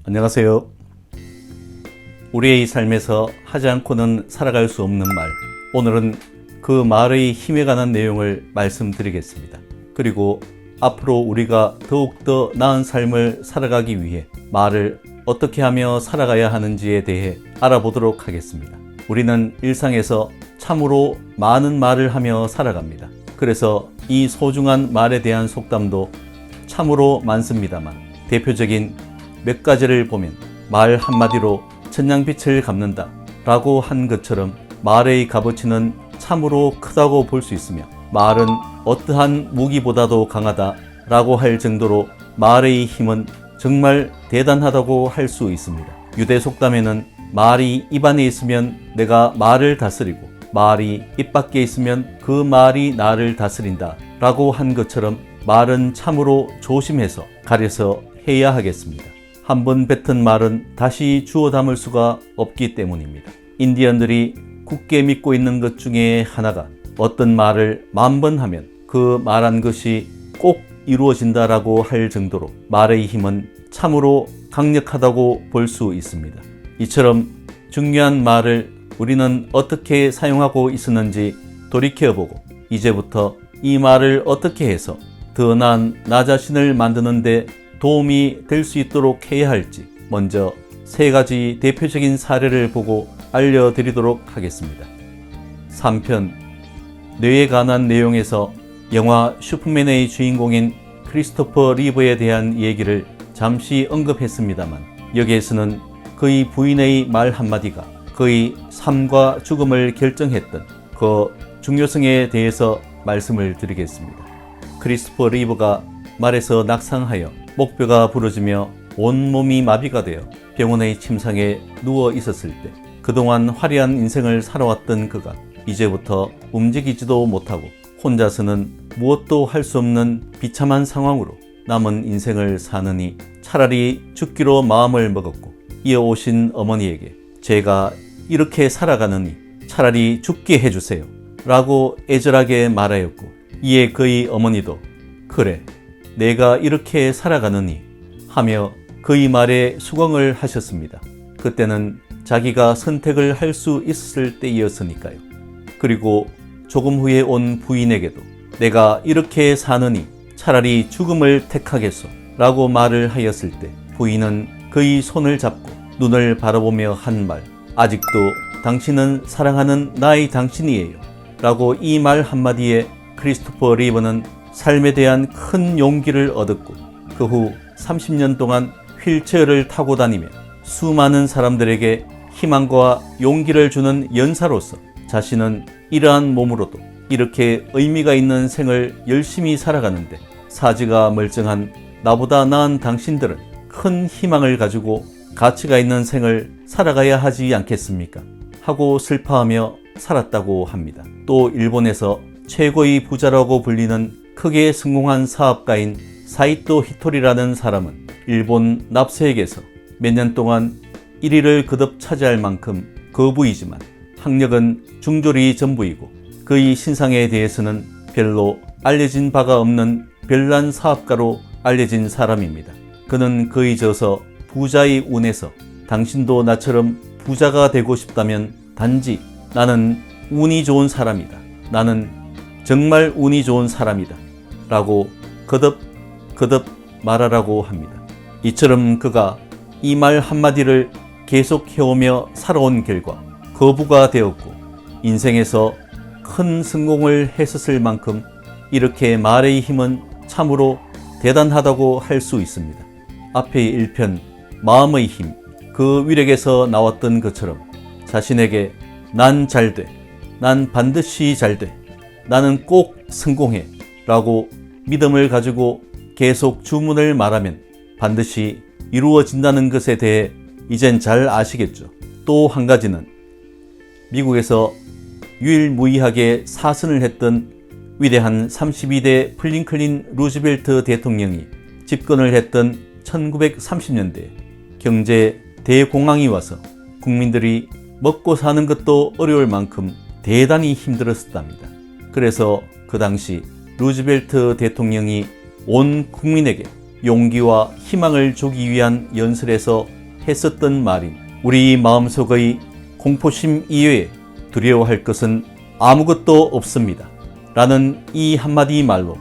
안녕하세요. 우리의 삶에서 하지 않고는 살아갈 수 없는 말, 오늘은 그 말의 힘에 관한 내용을 말씀드리겠습니다. 그리고 앞으로 우리가 더욱더 나은 삶을 살아가기 위해 말을 어떻게 하며 살아가야 하는지에 대해 알아보도록 하겠습니다. 우리는 일상에서 참으로 많은 말을 하며 살아갑니다. 그래서 이 소중한 말에 대한 속담도 참으로 많습니다만, 대표적인 몇 가지를 보면 말 한마디로 천냥빛을 갚는다 라고 한 것처럼 말의 값어치는 참으로 크다고 볼 수 있으며, 말은 어떠한 무기보다도 강하다 라고 할 정도로 말의 힘은 정말 대단하다고 할 수 있습니다. 유대 속담에는 말이 입 안에 있으면 내가 말을 다스리고 말이 입 밖에 있으면 그 말이 나를 다스린다 라고 한 것처럼 말은 참으로 조심해서 가려서 해야 하겠습니다. 한번 뱉은 말은 다시 주워 담을 수가 없기 때문입니다. 인디언들이 굳게 믿고 있는 것 중에 하나가 어떤 말을 10,000번 하면 그 말한 것이 꼭 이루어진다라고 할 정도로 말의 힘은 참으로 강력하다고 볼 수 있습니다. 이처럼 중요한 말을 우리는 어떻게 사용하고 있었는지 돌이켜보고, 이제부터 이 말을 어떻게 해서 더 나은 나 자신을 만드는 데 도움이 될 수 있도록 해야 할지 먼저 3가지 대표적인 사례를 보고 알려드리도록 하겠습니다. 3편, 뇌에 관한 내용에서 영화 슈퍼맨의 주인공인 크리스토퍼 리브에 대한 얘기를 잠시 언급했습니다만, 여기에서는 그의 부인의 말 한마디가 그의 삶과 죽음을 결정했던 그 중요성에 대해서 말씀을 드리겠습니다. 크리스토퍼 리브가 말에서 낙상하여 목뼈가 부러지며 온몸이 마비가 되어 병원의 침상에 누워 있었을 때, 그동안 화려한 인생을 살아왔던 그가 이제부터 움직이지도 못하고 혼자서는 무엇도 할 수 없는 비참한 상황으로 남은 인생을 사느니 차라리 죽기로 마음을 먹었고, 이어오신 어머니에게 제가 이렇게 살아가느니 차라리 죽게 해주세요 라고 애절하게 말하였고, 이에 그의 어머니도 그래 내가 이렇게 살아가느니 하며 그의 말에 수긍을 하셨습니다. 그때는 자기가 선택을 할 수 있었을 때이었으니까요. 그리고 조금 후에 온 부인에게도 내가 이렇게 사느니 차라리 죽음을 택하겠소 라고 말을 하였을 때, 부인은 그의 손을 잡고 눈을 바라보며 한 말, 아직도 당신은 사랑하는 나의 당신이에요 라고 이 말 한마디에 크리스토퍼 리브는 삶에 대한 큰 용기를 얻었고, 그 후 30년 동안 휠체어를 타고 다니며 수많은 사람들에게 희망과 용기를 주는 연사로서 자신은 이러한 몸으로도 이렇게 의미가 있는 생을 열심히 살아가는데, 사지가 멀쩡한 나보다 나은 당신들은 큰 희망을 가지고 가치가 있는 생을 살아가야 하지 않겠습니까? 하고 슬퍼하며 살았다고 합니다. 또 일본에서 최고의 부자라고 불리는 크게 성공한 사업가인 사이토 히토리라는 사람은 일본 납세액에서 몇 년 동안 1위를 거듭 차지할 만큼 거부이지만 학력은 중졸이 전부이고, 그의 신상에 대해서는 별로 알려진 바가 없는 별난 사업가로 알려진 사람입니다. 그는 그의 저서 부자의 운에서 당신도 나처럼 부자가 되고 싶다면 단지 나는 운이 좋은 사람이다, 나는 정말 운이 좋은 사람이다 라고 거듭 말하라고 합니다. 이처럼 그가 이 말 한마디를 계속 해오며 살아온 결과 거부가 되었고, 인생에서 큰 성공을 했었을 만큼 이렇게 말의 힘은 참으로 대단하다고 할 수 있습니다. 앞의 1편 마음의 힘, 그 위력에서 나왔던 것처럼 자신에게 난 잘돼, 난 반드시 잘돼, 나는 꼭 성공해 라고 믿음을 가지고 계속 주문을 말하면 반드시 이루어진다는 것에 대해 이젠 잘 아시겠죠. 또 한 가지는 미국에서 유일무이하게 사선을 했던 위대한 32대 프링클린 루즈벨트 대통령이 집권을 했던 1930년대 경제 대공황이 와서 국민들이 먹고 사는 것도 어려울 만큼 대단히 힘들었답니다. 그래서 그 당시 루즈벨트 대통령이 온 국민에게 용기와 희망을 주기 위한 연설에서 했었던 말인 우리 마음속의 공포심 이외에 두려워할 것은 아무것도 없습니다. 라는 이 한마디 말로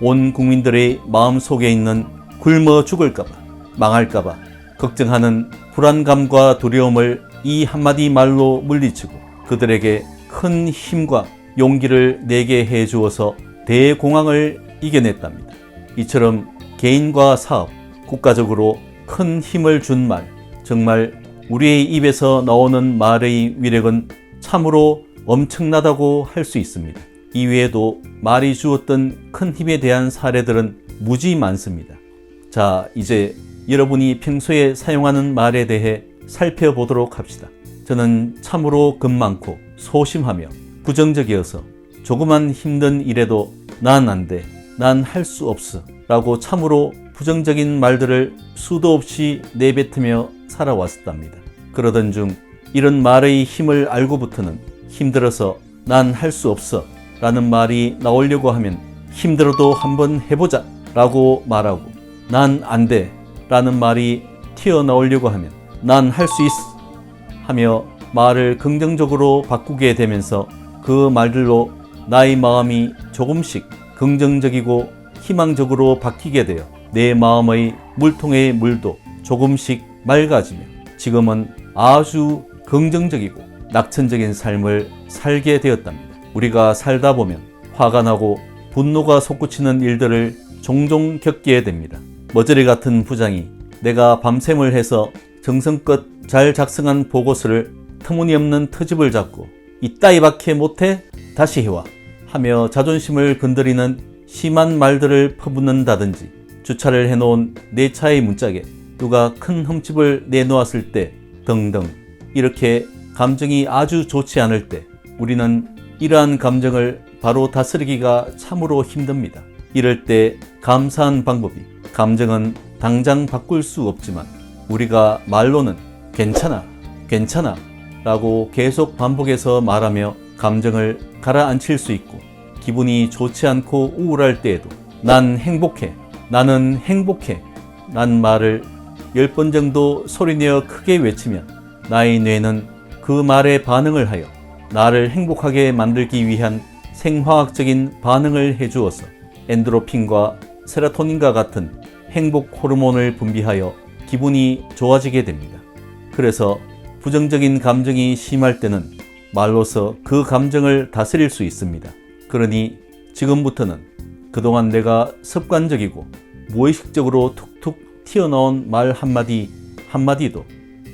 온 국민들의 마음속에 있는 굶어 죽을까봐, 망할까봐 걱정하는 불안감과 두려움을 이 한마디 말로 물리치고 그들에게 큰 힘과 용기를 내게 해주어서 대공황을 이겨냈답니다. 이처럼 개인과 사업, 국가적으로 큰 힘을 준 말, 정말 우리의 입에서 나오는 말의 위력은 참으로 엄청나다고 할 수 있습니다. 이외에도 말이 주었던 큰 힘에 대한 사례들은 무지 많습니다. 자, 이제 여러분이 평소에 사용하는 말에 대해 살펴보도록 합시다. 저는 참으로 겁 많고 소심하며 부정적이어서 조그만 힘든 일에도 난 안 돼, 난 할 수 없어 라고 참으로 부정적인 말들을 수도 없이 내뱉으며 살아왔었답니다. 그러던 중 이런 말의 힘을 알고부터는 힘들어서 난 할 수 없어 라는 말이 나오려고 하면 힘들어도 한번 해보자 라고 말하고 난 안 돼 라는 말이 튀어나오려고 하면 난 할 수 있어 하며 말을 긍정적으로 바꾸게 되면서 그 말들로 나의 마음이 조금씩 긍정적이고 희망적으로 바뀌게 되어 내 마음의 물통의 물도 조금씩 맑아지며 지금은 아주 긍정적이고 낙천적인 삶을 살게 되었답니다. 우리가 살다 보면 화가 나고 분노가 솟구치는 일들을 종종 겪게 됩니다. 머저리 같은 부장이 내가 밤샘을 해서 정성껏 잘 작성한 보고서를 터무니없는 트집을 잡고 이따위밖에 못해? 다시 해와 하며 자존심을 건드리는 심한 말들을 퍼붓는다든지 주차를 해놓은 내 차의 문짝에 누가 큰 흠집을 내놓았을 때 등등 이렇게 감정이 아주 좋지 않을 때 우리는 이러한 감정을 바로 다스리기가 참으로 힘듭니다. 이럴 때 감사한 방법이 감정은 당장 바꿀 수 없지만 우리가 말로는 괜찮아, 괜찮아 라고 계속 반복해서 말하며 감정을 가라앉힐 수 있고 기분이 좋지 않고 우울할 때에도 난 행복해, 나는 행복해 라는 말을 10번 정도 소리내어 크게 외치면 나의 뇌는 그 말에 반응을 하여 나를 행복하게 만들기 위한 생화학적인 반응을 해주어서 엔도르핀과 세로토닌과 같은 행복 호르몬을 분비하여 기분이 좋아지게 됩니다. 그래서 부정적인 감정이 심할 때는 말로서 그 감정을 다스릴 수 있습니다. 그러니 지금부터는 그동안 내가 습관적이고 무의식적으로 툭툭 튀어나온 말 한마디 한마디도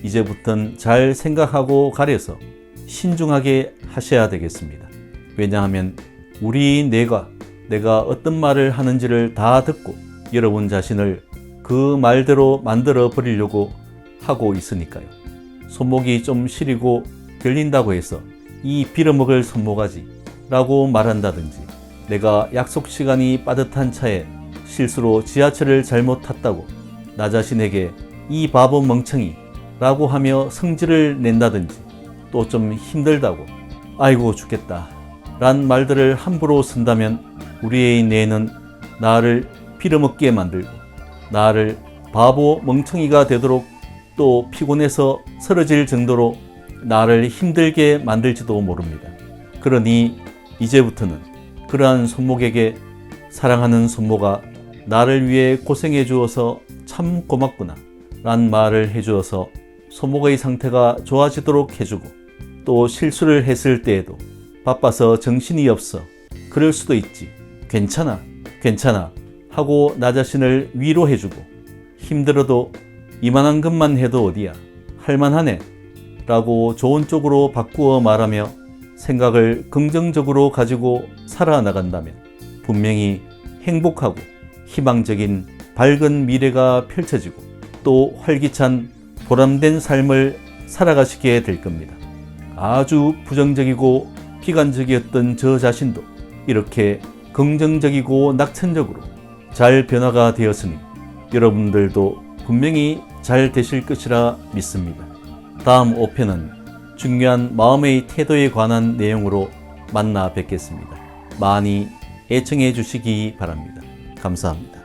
이제부터는 잘 생각하고 가려서 신중하게 하셔야 되겠습니다. 왜냐하면 우리 뇌가 내가 어떤 말을 하는지를 다 듣고 여러분 자신을 그 말대로 만들어 버리려고 하고 있으니까요. 손목이 좀 시리고 결린다고 해서 이 빌어먹을 손모가지 라고 말한다든지 내가 약속 시간이 빠듯한 차에 실수로 지하철을 잘못 탔다고 나 자신에게 이 바보 멍청이 라고 하며 성질을 낸다든지 또 좀 힘들다고 아이고 죽겠다 란 말들을 함부로 쓴다면 우리의 뇌는 나를 빌어먹게 만들고 나를 바보 멍청이가 되도록 또 피곤해서 쓰러질 정도로 나를 힘들게 만들지도 모릅니다. 그러니 이제부터는 그러한 손목에게 사랑하는 손모가 나를 위해 고생해 주어서 참 고맙구나 란 말을 해주어서 손목의 상태가 좋아지도록 해주고 또 실수를 했을 때에도 바빠서 정신이 없어 그럴 수도 있지 괜찮아 괜찮아 하고 나 자신을 위로해주고 힘들어도 이만한 것만 해도 어디야 할만하네 라고 좋은 쪽으로 바꾸어 말하며 생각을 긍정적으로 가지고 살아나간다면 분명히 행복하고 희망적인 밝은 미래가 펼쳐지고 또 활기찬 보람된 삶을 살아가시게 될 겁니다. 아주 부정적이고 비관적이었던 저 자신도 이렇게 긍정적이고 낙천적으로 잘 변화가 되었으니 여러분들도 분명히 잘 되실 것이라 믿습니다. 다음 5편은 중요한 마음의 태도에 관한 내용으로 만나 뵙겠습니다. 많이 애청해 주시기 바랍니다. 감사합니다.